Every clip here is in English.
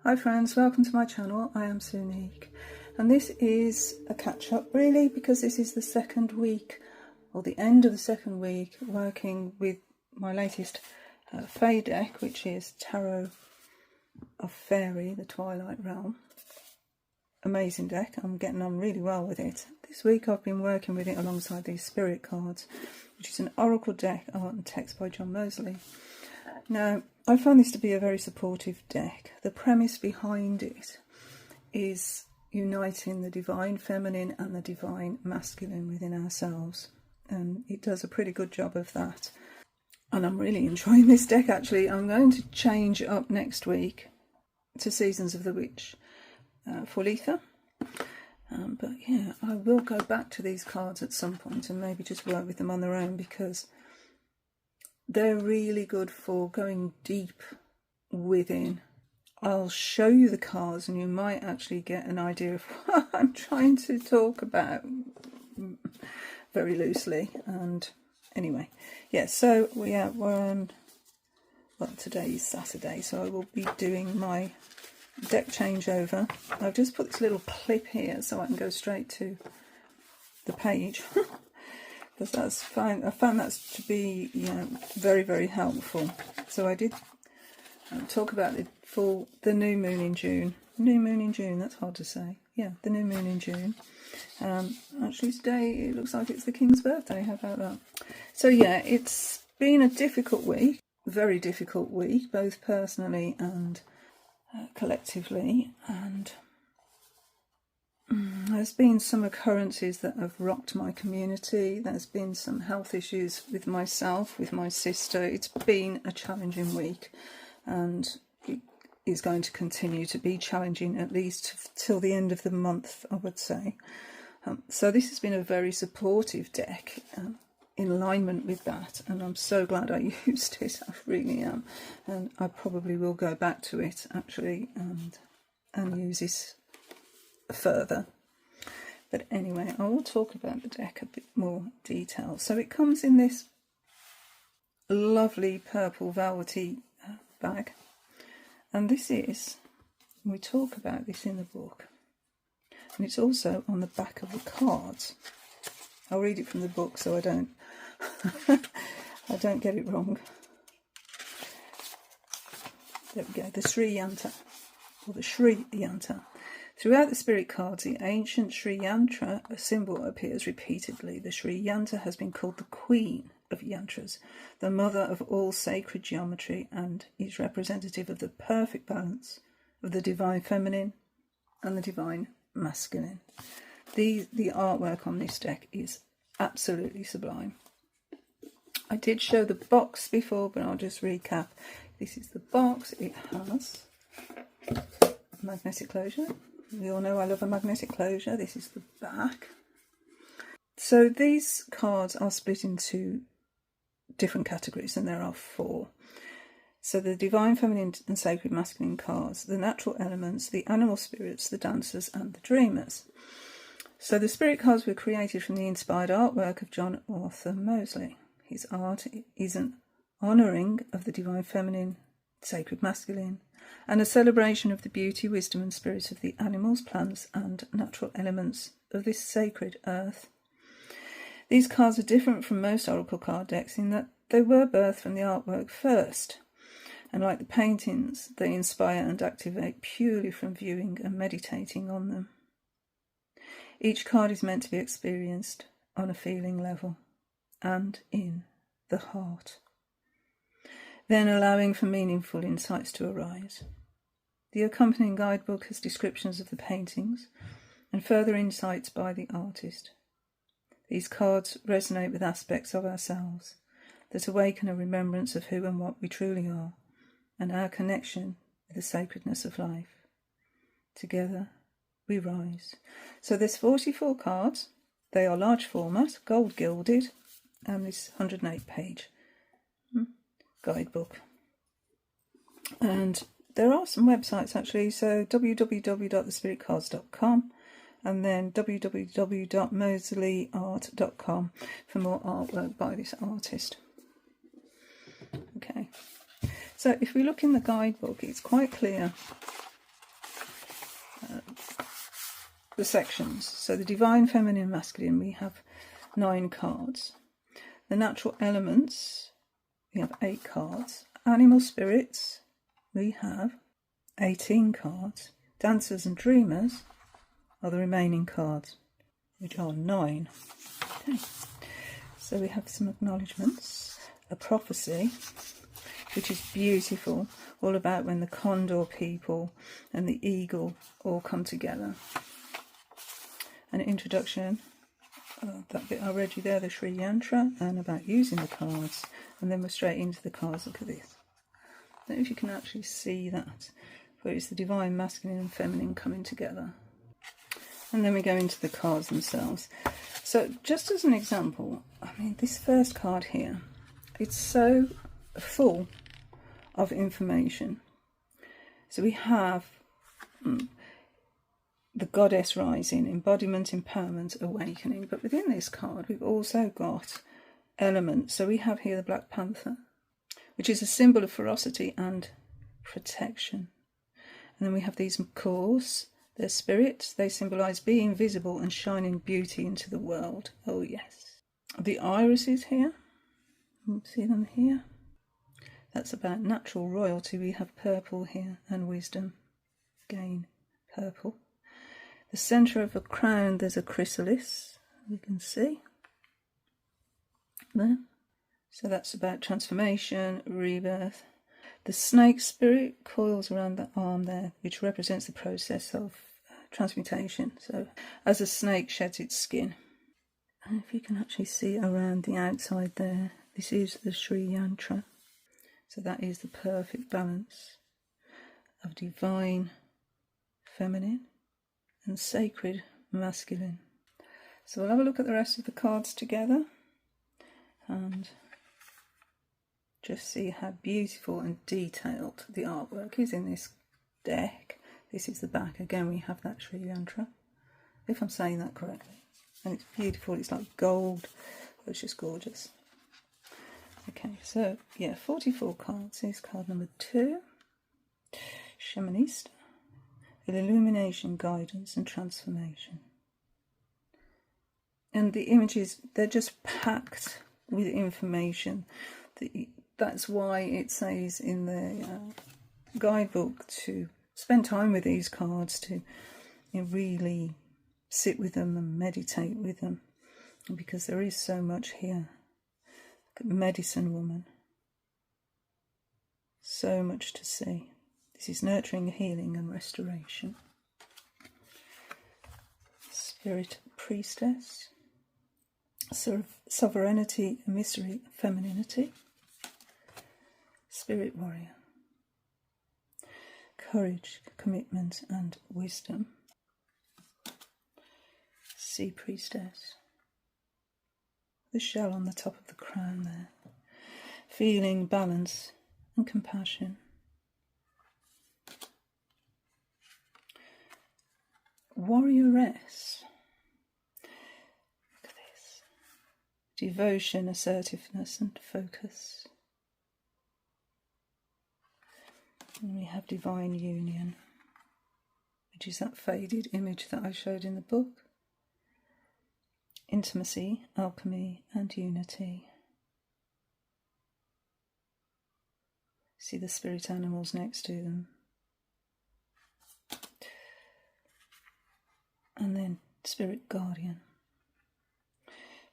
Hi friends, welcome to my channel. I am Sunique, and this is a catch-up really, because this is the second week, or the end of the second week, working with my latest Fae deck, which is Tarot of Fairy, the Twilight realm. Amazing deck. I'm getting on really well with it. This week I've been working with it alongside these spirit cards, which is an oracle deck, art and text by John Mosley. Now, I found this to be a very supportive deck. The premise behind it is uniting the divine feminine and the divine masculine within ourselves, and it does a pretty good job of that. And I'm really enjoying this deck actually. I'm going to change up next week to Seasons of the Witch for Litha. But yeah, I will go back to these cards at some point and maybe just work with them on their own, because they're really good for going deep within. I'll show you the cards and you might actually get an idea of what I'm trying to talk about very loosely. And anyway, yeah, so we're on, well, today is Saturday, so I will be doing my deck changeover. I've just put this little clip here so I can go straight to the page. Because that's fine. I found that to be, very, very helpful. So I did talk about the new moon in June. New moon in June, that's hard to say. Yeah, the new moon in June. Actually today it looks like it's the King's birthday. How about that? So yeah, it's been a difficult week, very difficult week, both personally and collectively. And there's been some occurrences that have rocked my community. There's been some health issues with myself, with my sister. It's been a challenging week, and it is going to continue to be challenging at least till the end of the month, I would say. So this has been a very supportive deck in alignment with that, and I'm so glad I used it. I really am, and I probably will go back to it actually and use this further. But anyway, I will talk about the deck a bit more detail. So it comes in this lovely purple velvety bag, and this is, we talk about this in the book, and it's also on the back of the cards. I'll read it from the book so I don't I don't get it wrong. There we go, the Sri Yantra, or the Sri Yantra. Throughout the spirit cards, the ancient Sri Yantra symbol appears repeatedly. The Sri Yantra has been called the Queen of Yantras, the mother of all sacred geometry, and is representative of the perfect balance of the divine feminine and the divine masculine. The artwork on this deck is absolutely sublime. I did show the box before, but I'll just recap. This is the box. It has magnetic closure. We all know I love a magnetic closure. This is the back. So these cards are split into different categories, and there are 4. So the divine feminine and sacred masculine cards, the natural elements, the animal spirits, the dancers, and the dreamers. So the spirit cards were created from the inspired artwork of John Arthur Mosley. His art is an honouring of the divine feminine, sacred masculine, and a celebration of the beauty, wisdom and spirit of the animals, plants and natural elements of this sacred earth. These cards are different from most oracle card decks in that they were birthed from the artwork first, and like the paintings, they inspire and activate purely from viewing and meditating on them. Each card is meant to be experienced on a feeling level and in the heart, then allowing for meaningful insights to arise. The accompanying guidebook has descriptions of the paintings and further insights by the artist. These cards resonate with aspects of ourselves that awaken a remembrance of who and what we truly are, and our connection with the sacredness of life. Together we rise. So there's 44 cards. They are large format, gold gilded, and this 108 page guidebook. And there are some websites actually, so www.thespiritcards.com and then www.mosleyart.com for more artwork by this artist. Okay, so if we look in the guidebook, it's quite clear the sections. So the Divine Feminine Masculine, we have 9 cards. The Natural Elements, we have 8 cards. Animal Spirits, we have 18 cards. Dancers and Dreamers are the remaining cards, which are 9. Okay. So we have some acknowledgements. A prophecy, which is beautiful, all about when the condor people and the eagle all come together. An introduction, that bit I read you there, the Sri Yantra, and about using the cards. And then we're straight into the cards. Look at this. I don't know if you can actually see that, but it's the Divine Masculine and Feminine coming together. And then we go into the cards themselves. So just as an example, I mean, this first card here, it's so full of information. So we have the Goddess Rising, Embodiment, Empowerment, Awakening. But within this card, we've also got elements. So we have here the Black Panther, which is a symbol of ferocity and protection. And then we have these macaws. They're spirits. They symbolise being visible and shining beauty into the world. Oh, yes. The irises here. See them here? That's about natural royalty. We have purple here and wisdom. Again, purple. The centre of a crown, there's a chrysalis. You can see. There. So that's about transformation, rebirth. The snake spirit coils around the arm there, which represents the process of transmutation. So as a snake sheds its skin. And if you can actually see around the outside there, this is the Sri Yantra. So that is the perfect balance of divine feminine and sacred masculine. So we'll have a look at the rest of the cards together and just see how beautiful and detailed the artwork is in this deck. This is the back. Again, we have that Sri Yantra, if I'm saying that correctly. And it's beautiful. It's like gold. It's just gorgeous. Okay, so yeah, 44 cards. Here's card number 2. Shamanista. Illumination, guidance and transformation. And the images, they're just packed with information. That's why it says in the guidebook to spend time with these cards, to really sit with them and meditate with them, because there is so much here. Look at Medicine Woman. So much to see. This is nurturing, healing and restoration. Spirit Priestess. Sovereignty, mystery, femininity. Spirit Warrior. Courage, commitment and wisdom. Sea Priestess. The shell on the top of the crown there. Feeling, balance and compassion. Warrioress. Look at this. Devotion, assertiveness and focus. And we have Divine Union, which is that faded image that I showed in the book. Intimacy, alchemy and unity. See the spirit animals next to them. And then Spirit Guardian.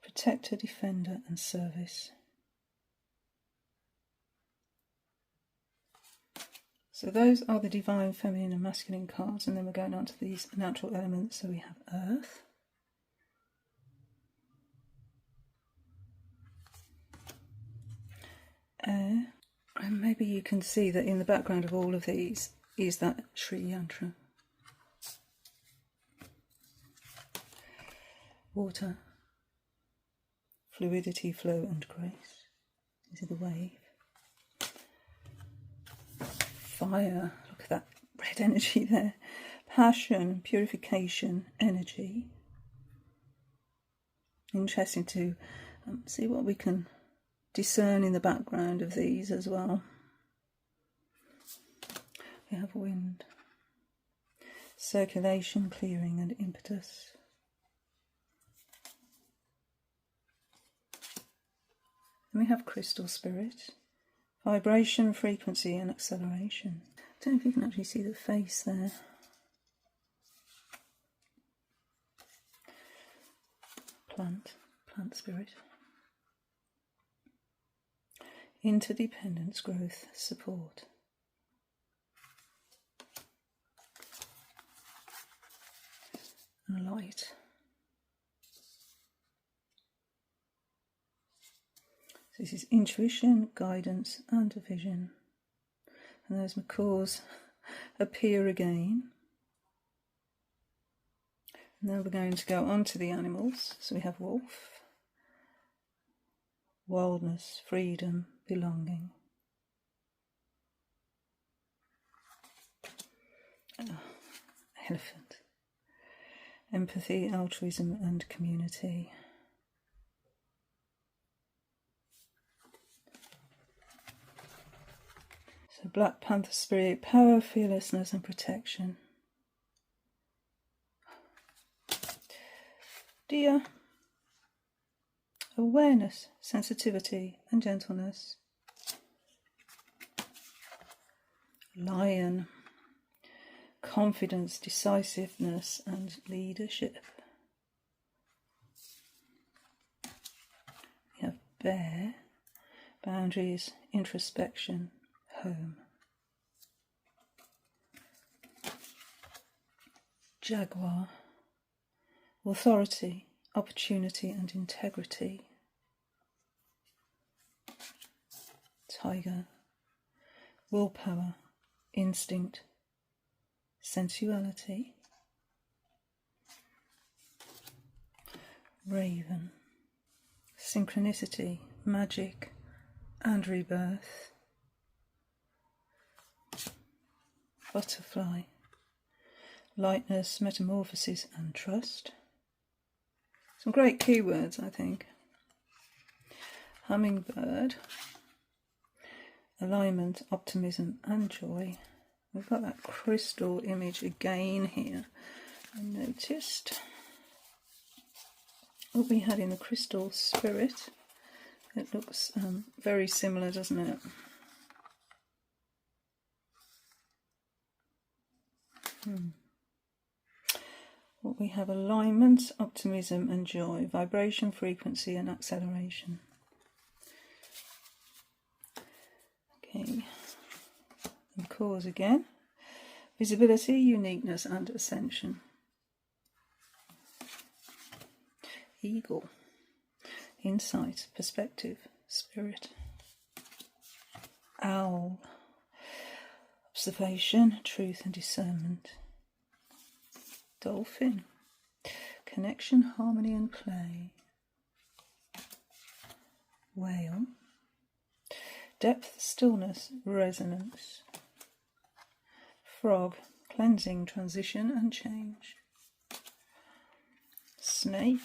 Protector, defender and service. So those are the divine feminine and masculine cards, and then we're going on to these natural elements. So we have earth, air, and maybe you can see that in the background of all of these is that Sri Yantra. Water, fluidity, flow and grace. This is the wave. Fire, look at that red energy there. Passion, purification, energy. Interesting to see what we can discern in the background of these as well. We have wind. circulation, clearing and impetus. And we have crystal spirit, vibration, frequency and acceleration. I don't know if you can actually see the face there. Plant spirit. Interdependence, growth, support. And light. So this is intuition, guidance and vision. And those macaws appear again. Now we're going to go on to the animals. So we have wolf, wildness, freedom, belonging. Elephant, empathy, altruism and community. So Black Panther spirit, power, fearlessness and protection. Deer, awareness, sensitivity and gentleness. Lion, confidence, decisiveness and leadership. We have bear, boundaries, introspection, home. Jaguar, authority, opportunity and integrity. Tiger, willpower, instinct, sensuality. Raven, synchronicity, magic and rebirth. Butterfly, lightness, metamorphosis and trust. Some great keywords, I think. Hummingbird, alignment, optimism and joy. We've got that crystal image again here. I noticed what we had in the crystal spirit. It looks very similar, doesn't it? What we have: alignment, optimism and joy, vibration, frequency and acceleration. Okay, and cause again: visibility, uniqueness and ascension. Eagle, insight, perspective, spirit. Owl, observation, truth and discernment. Dolphin, connection, harmony and play. Whale, depth, stillness, resonance. Frog, cleansing, transition and change. Snake,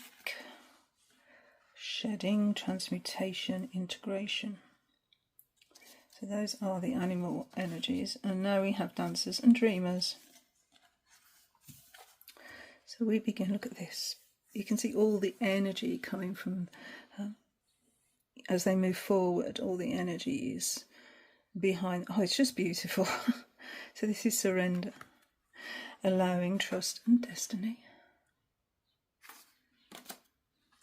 shedding, transmutation, integration. So those are the animal energies, and now we have dancers and dreamers. So we begin, look at this. You can see all the energy coming from, as they move forward, all the energy is behind. Oh, it's just beautiful. So this is surrender, allowing, trust and destiny.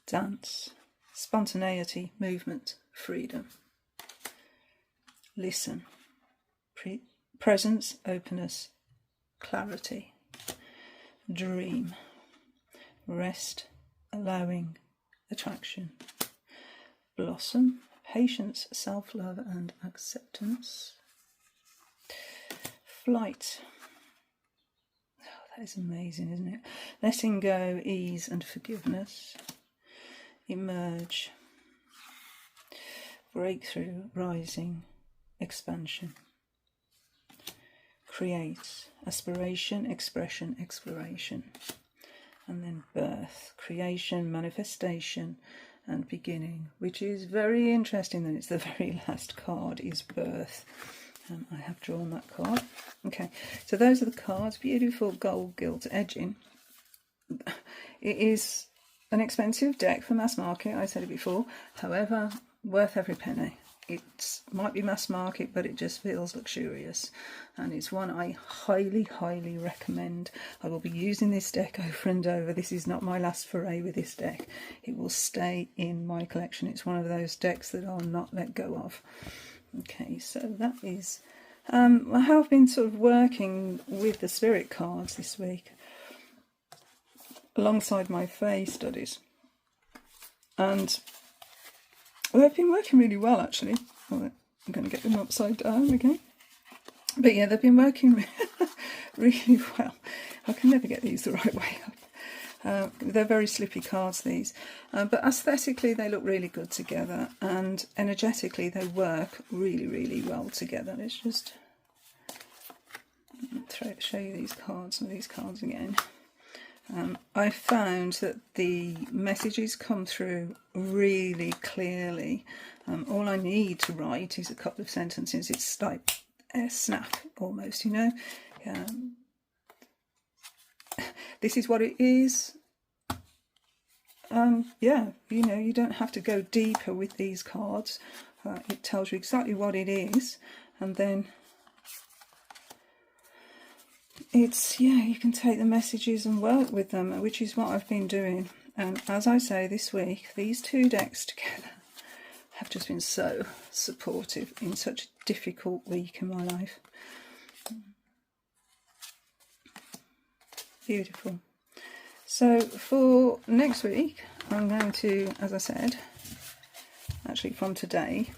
Dance, spontaneity, movement, freedom. Listen, presence, openness, clarity. Dream, rest, allowing, attraction. Blossom, patience, self-love and acceptance. Flight, oh, that is amazing, isn't it? Letting go, ease and forgiveness. Emerge, breakthrough, rising, expansion. Create, aspiration, expression, exploration. And then birth, creation, manifestation and beginning, which is very interesting that it's the very last card is birth. I have drawn that card. Okay, so those are the cards. Beautiful gold gilt edging. It is an expensive deck for mass market, I said it before. However, worth every penny. It might be mass market, but it just feels luxurious. And it's one I highly, highly recommend. I will be using this deck over and over. This is not my last foray with this deck. It will stay in my collection. It's one of those decks that I'll not let go of. Okay, so that is... I have been sort of working with the spirit cards this week alongside my Fae studies, and they've been working really well actually. Well, I'm going to get them upside down again, but yeah, they've been working really well. I can never get these the right way up. They're very slippy cards, these, but aesthetically they look really good together, and energetically they work really, really well together. Let's just show you these cards, some of these cards again. I found that the messages come through really clearly. All I need to write is a couple of sentences. It's like a snap almost, you know. This is what it is. Yeah, you know, you don't have to go deeper with these cards. It tells you exactly what it is, and then it's, yeah, you can take the messages and work with them, which is what I've been doing. And as I say, this week, these two decks together have just been so supportive in such a difficult week in my life. Beautiful. So for next week, I'm going to, as I said, actually from today,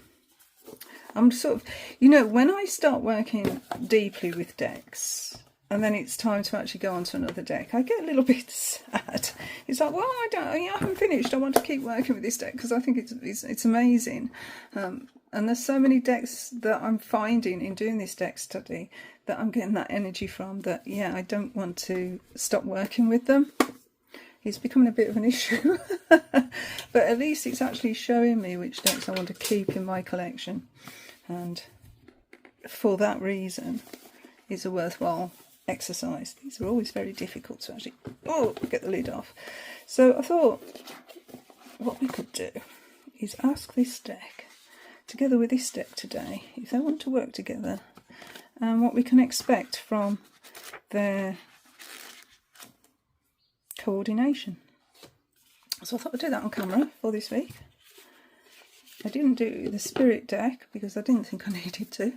I'm sort of, you know, when I start working deeply with decks, and then it's time to actually go on to another deck, I get a little bit sad. It's like, well, I haven't finished. I want to keep working with this deck because I think it's amazing. And there's so many decks that I'm finding in doing this deck study that I'm getting that energy from, that, yeah, I don't want to stop working with them. It's becoming a bit of an issue. But at least it's actually showing me which decks I want to keep in my collection. And for that reason, it's a worthwhile exercise. These are always very difficult to actually get the lid off. So I thought what we could do is ask this deck together with this deck today if they want to work together, and what we can expect from their coordination. So I thought I'd do that on camera for this week. I didn't do the spirit deck because I didn't think I needed to,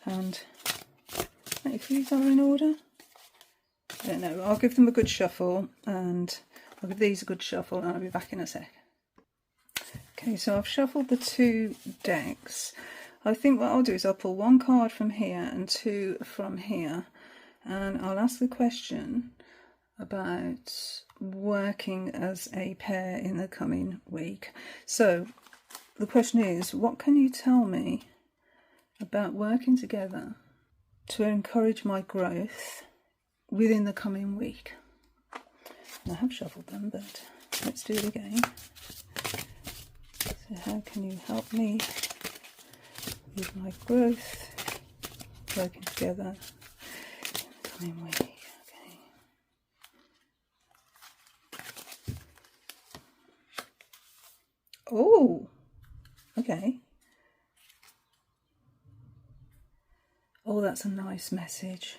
and if these are in order, I don't know, I'll give them a good shuffle, and I'll give these a good shuffle, and I'll be back in a sec. Okay, so I've shuffled the two decks. I think what I'll do is I'll pull one card from here and two from here, and I'll ask the question about working as a pair in the coming week. So the question is, what can you tell me about working together to encourage my growth within the coming week? And I have shuffled them, but let's do it again. So how can you help me with my growth, working together in the coming week? Okay. Oh, okay. Oh, that's a nice message.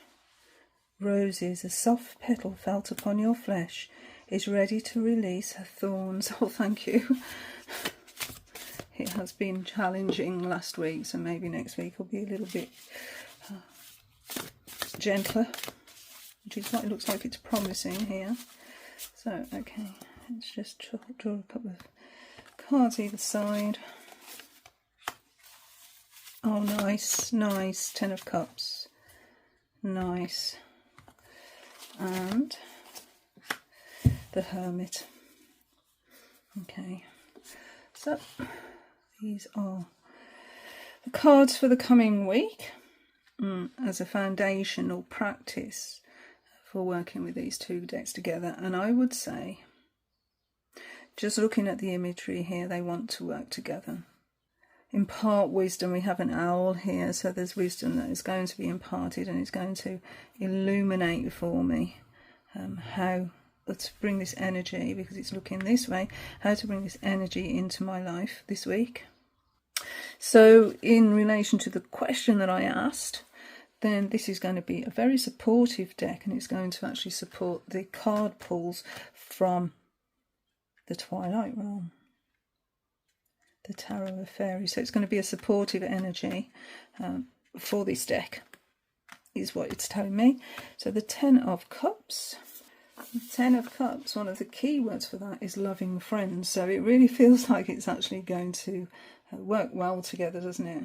Roses, a soft petal felt upon your flesh, is ready to release her thorns. Oh, thank you. It has been challenging last week, so maybe next week will be a little bit gentler, which is what it looks like it's promising here. So, okay, let's just draw a couple of cards either side. Oh, nice, nice. 10 of Cups. Nice. And the Hermit. Okay. So, these are the cards for the coming week as a foundational practice for working with these two decks together. And I would say, just looking at the imagery here, they want to work together. impart wisdom. We have an owl here, so there's wisdom that is going to be imparted, and it's going to illuminate for me how to bring this energy, because it's looking this way, how to bring this energy into my life this week. So in relation to the question that I asked, then this is going to be a very supportive deck, and it's going to actually support the card pulls from the Twilight realm, the Tarot of Fairies. So it's going to be a supportive energy for this deck, is what it's telling me. So the Ten of Cups. The Ten of Cups, one of the key words for that is loving friends. So it really feels like it's actually going to work well together, doesn't it?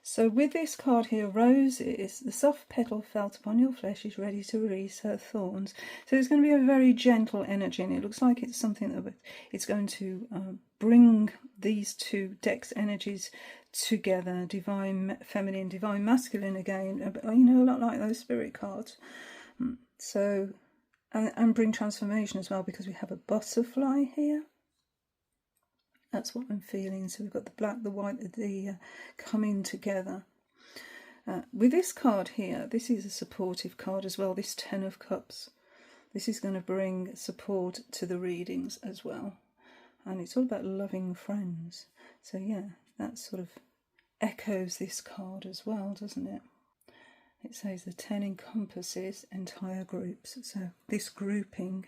So with this card here, Roses, the soft petal felt upon your flesh is ready to release her thorns. So it's going to be a very gentle energy, and it looks like it's something that it's going to bring these two decks' energies together, divine feminine, divine masculine again, you know, a lot like those spirit cards. So, and bring transformation as well, because we have a butterfly here. That's what I'm feeling. So we've got the black, the white, the coming together. With this card here, this is a supportive card as well, this Ten of Cups. This is going to bring support to the readings as well. And it's all about loving friends. So yeah, that sort of echoes this card as well, doesn't it? It says the 10 encompasses entire groups. So this grouping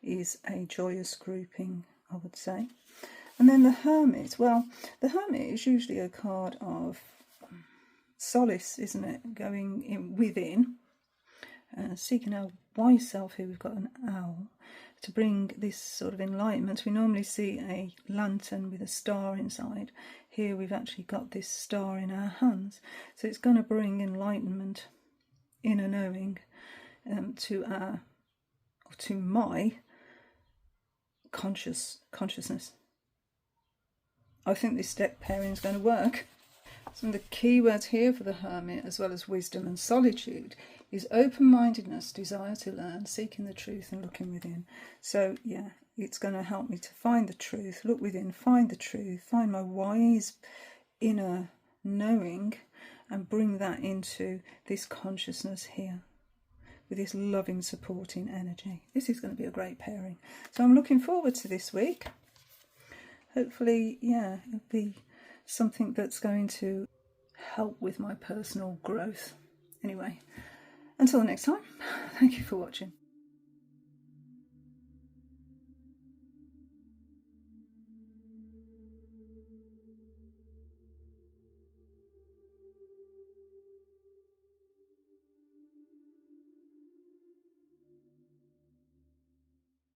is a joyous grouping, I would say. And then the Hermit. Well, the Hermit is usually a card of solace, isn't it? Going in within, seeking our wise self. Here we've got an owl to bring this sort of enlightenment. We normally see a lantern with a star inside. Here we've actually got this star in our hands. So it's going to bring enlightenment, inner knowing, to my consciousness. I think this deck pairing is going to work. Some of the key words here for the Hermit, as well as wisdom and solitude, is open-mindedness, desire to learn, seeking the truth and looking within. So yeah, it's going to help me to find the truth, look within, find the truth, find my wise inner knowing, and bring that into this consciousness here with this loving, supporting energy. This is going to be a great pairing. So I'm looking forward to this week. Hopefully, yeah, it'll be something that's going to help with my personal growth. Anyway, until next time, thank you for watching.